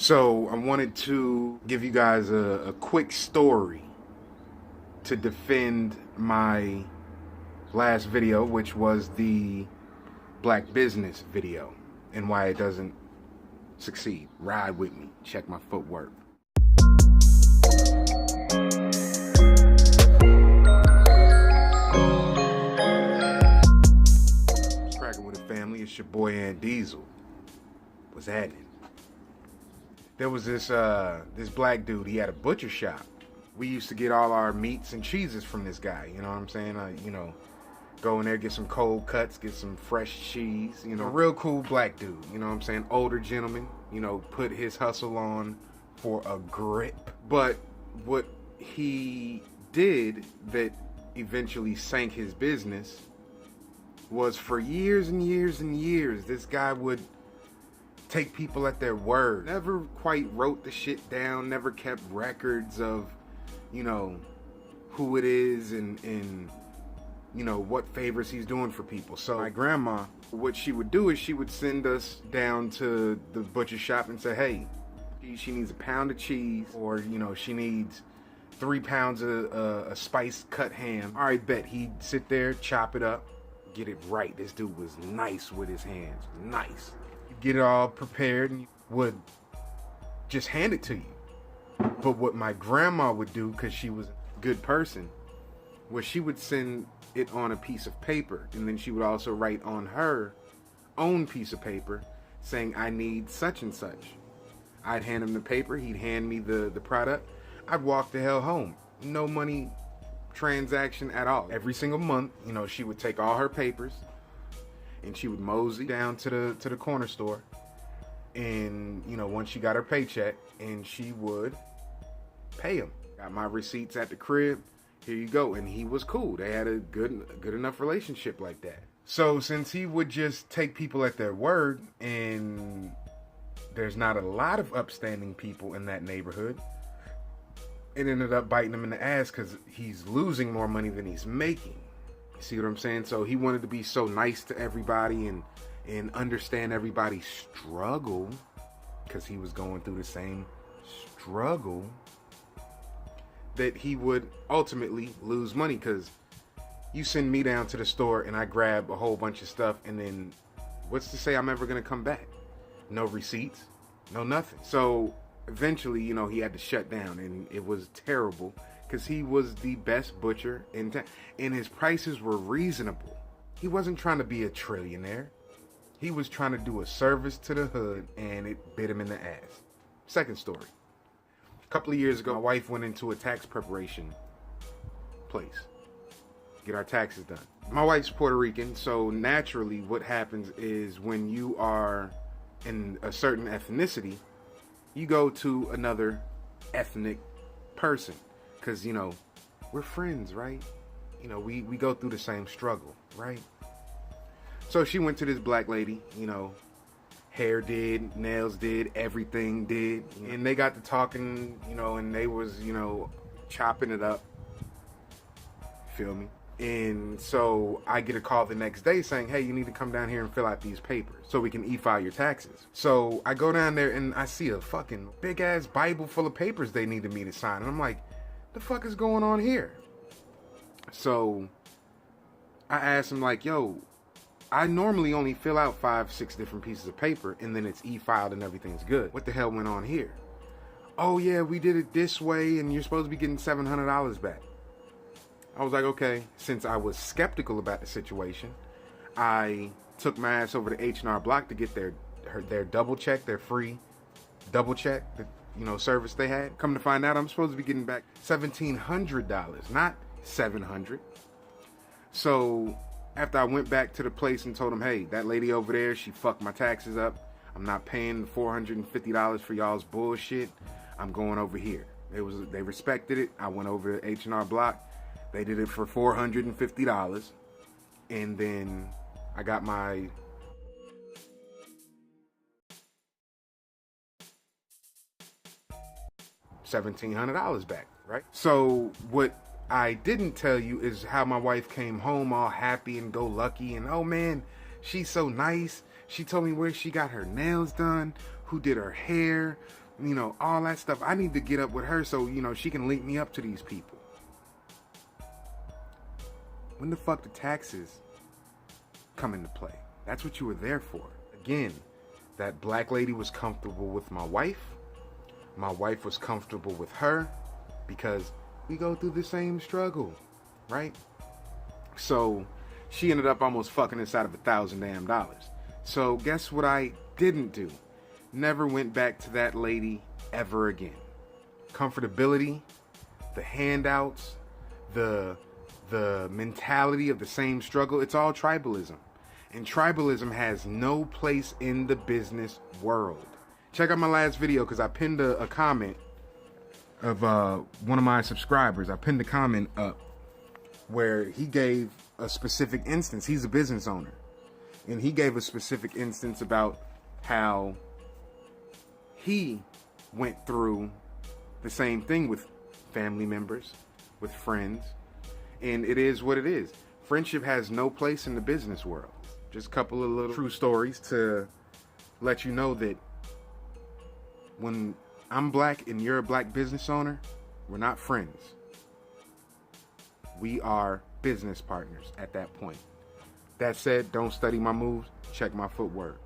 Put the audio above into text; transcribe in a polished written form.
So I wanted to give you guys a quick story to defend my last video, which was the black business video, and why it doesn't succeed. Ride with me. Check my footwork. Cracking with the family. It's your boy Ant Diesel. What's happening? There was this black dude. He had a butcher shop. We used to get all our meats and cheeses from this guy. You know what I'm saying? Go in there, get some cold cuts, get some fresh cheese. A real cool black dude. You know what I'm saying? Older gentleman. Put his hustle on for a grip. But what he did that eventually sank his business was, for years and years and years, this guy would take people at their word. Never quite wrote the shit down, never kept records of, who it is and what favors he's doing for people. So my grandma, what she would do is she would send us down to the butcher shop and say, hey, she needs a pound of cheese, or, she needs 3 pounds of a spiced cut ham. All right, bet. He'd sit there, chop it up, get it right. This dude was nice with his hands, nice. Get it all prepared and would just hand it to you. But what my grandma would do, because she was a good person, was she would send it on a piece of paper, and then she would also write on her own piece of paper saying, I need such and such. I'd hand him the paper, he'd hand me the product. I'd walk the hell home. No money transaction at all. Every single month, she would take all her papers and she would mosey down to the corner store, and once she got her paycheck, and she would pay him. Got my receipts at the crib, here you go. And he was cool. They had a good enough relationship like that. So since he would just take people at their word, and there's not a lot of upstanding people in that neighborhood, it ended up biting him in the ass, because he's losing more money than he's making. See what I'm saying? So he wanted to be so nice to everybody and understand everybody's struggle, because he was going through the same struggle, that he would ultimately lose money. Because you send me down to the store and I grab a whole bunch of stuff, and then what's to say I'm ever going to come back? No receipts, no nothing. So eventually, he had to shut down, and it was terrible, because he was the best butcher in town, and his prices were reasonable. He wasn't trying to be a trillionaire. He was trying to do a service to the hood, and it bit him in the ass. Second story. A couple of years ago, my wife went into a tax preparation place. Get our taxes done. My wife's Puerto Rican, so naturally what happens is, when you are in a certain ethnicity, you go to another ethnic person. Because, we're friends, right? We go through the same struggle, right? So she went to this black lady, hair did, nails did, everything did. And they got to talking, and they was, chopping it up. Feel me? And so I get a call the next day saying, hey, you need to come down here and fill out these papers so we can e-file your taxes. So I go down there and I see a fucking big ass Bible full of papers they needed me to sign. And I'm like, the fuck is going on here? So I asked him, like, yo, I normally only fill out 5-6 different pieces of paper, and then it's e-filed and everything's good. What the hell went on here? Oh yeah, we did it this way, and you're supposed to be getting $700 back. I was like, okay. Since I was skeptical about the situation, I took my ass over to H&R Block to get their double check, their free double check, service they had. Come to find out, I'm supposed to be getting back $1,700, not $700. So after I went back to the place and told them, hey, that lady over there, she fucked my taxes up. I'm not paying $450 for y'all's bullshit. I'm going over here. They respected it. I went over to H&R Block. They did it for $450. And then I got my $1,700 back, right? So what I didn't tell you is how my wife came home all happy and go lucky, and oh man, she's so nice. She told me where she got her nails done, who did her hair, You know, all that stuff. I need to get up with her so, you know, she can link me up to these people. When the fuck the taxes come into play? That's what you were there for. Again, that black lady was comfortable with my wife. My wife was comfortable with her because we go through the same struggle, right? So she ended up almost fucking us out of $1,000 damn. So guess what I didn't do? Never went back to that lady ever again. Comfortability, the handouts, the mentality of the same struggle, it's all tribalism. And tribalism has no place in the business world. Check out my last video because I pinned a comment of one of my subscribers. I pinned a comment up where he gave a specific instance. He's a business owner. And he gave a specific instance about how he went through the same thing with family members, with friends. And it is what it is. Friendship has no place in the business world. Just a couple of little true stories to let you know that when I'm black and you're a black business owner, we're not friends. We are business partners at that point. That said, don't study my moves, check my footwork.